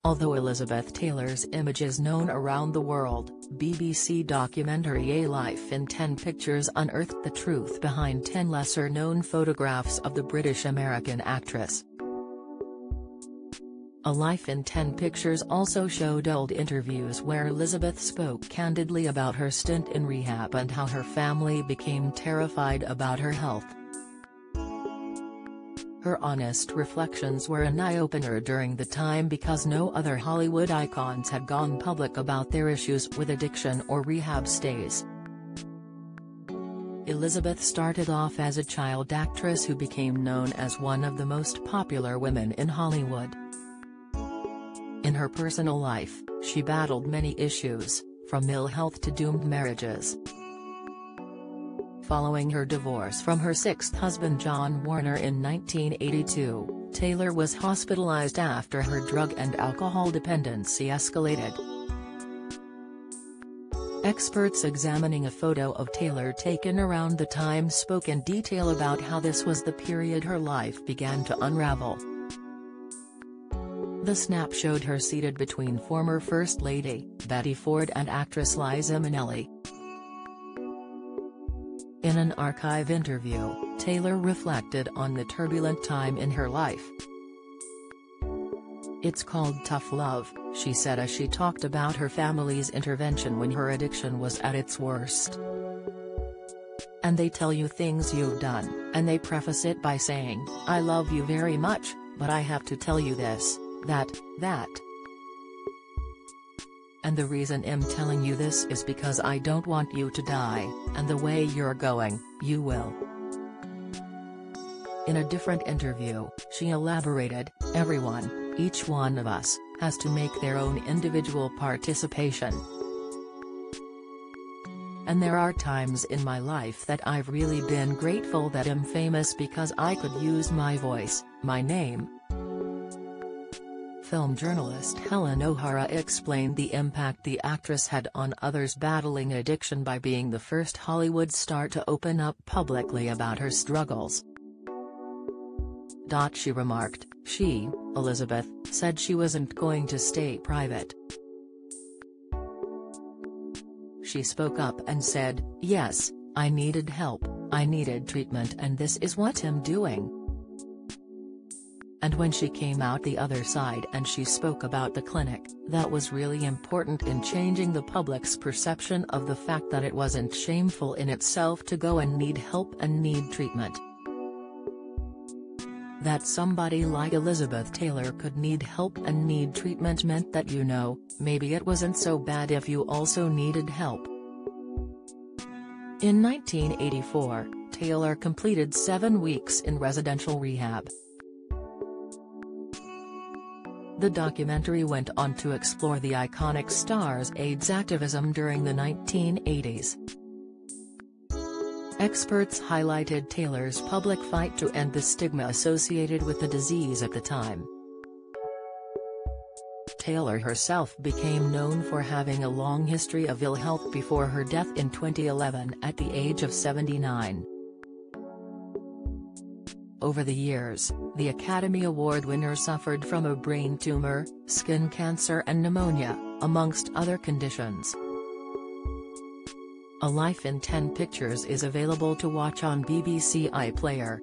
Although Elizabeth Taylor's image is known around the world, BBC documentary A Life in 10 Pictures unearthed the truth behind 10 lesser-known photographs of the British-American actress. A Life in 10 Pictures also showed old interviews where Elizabeth spoke candidly about her stint in rehab and how her family became terrified about her health. Her honest reflections were an eye-opener during the time because no other Hollywood icons had gone public about their issues with addiction or rehab stays. Elizabeth started off as a child actress who became known as one of the most popular women in Hollywood. In her personal life, she battled many issues, from ill health to doomed marriages. Following her divorce from her sixth husband John Warner in 1982, Taylor was hospitalized after her drug and alcohol dependency escalated. Experts examining a photo of Taylor taken around the time spoke in detail about how this was the period her life began to unravel. The snap showed her seated between former First Lady Betty Ford and actress Liza Minnelli. In an archive interview, Taylor reflected on the turbulent time in her life. "It's called tough love," she said as she talked about her family's intervention when her addiction was at its worst. "And they tell you things you've done, and they preface it by saying, 'I love you very much, but I have to tell you this, that. And the reason I'm telling you this is because I don't want you to die, and the way you're going, you will.'" In a different interview, she elaborated, "Everyone, each one of us, has to make their own individual participation. And there are times in my life that I've really been grateful that I'm famous because I could use my voice, my name." Film journalist Helen O'Hara explained the impact the actress had on others battling addiction by being the first Hollywood star to open up publicly about her struggles. She remarked, she, Elizabeth, said she wasn't going to stay private. She spoke up and said, "Yes, I needed help, I needed treatment, and this is what I'm doing." And when she came out the other side and she spoke about the clinic, that was really important in changing the public's perception of the fact that it wasn't shameful in itself to go and need help and need treatment. That somebody like Elizabeth Taylor could need help and need treatment meant that maybe it wasn't so bad if you also needed help. In 1984, Taylor completed 7 weeks in residential rehab. The documentary went on to explore the iconic star's AIDS activism during the 1980s. Experts highlighted Taylor's public fight to end the stigma associated with the disease at the time. Taylor herself became known for having a long history of ill health before her death in 2011 at the age of 79. Over the years, the Academy Award winner suffered from a brain tumor, skin cancer and pneumonia, amongst other conditions. A Life in 10 Pictures is available to watch on BBC iPlayer.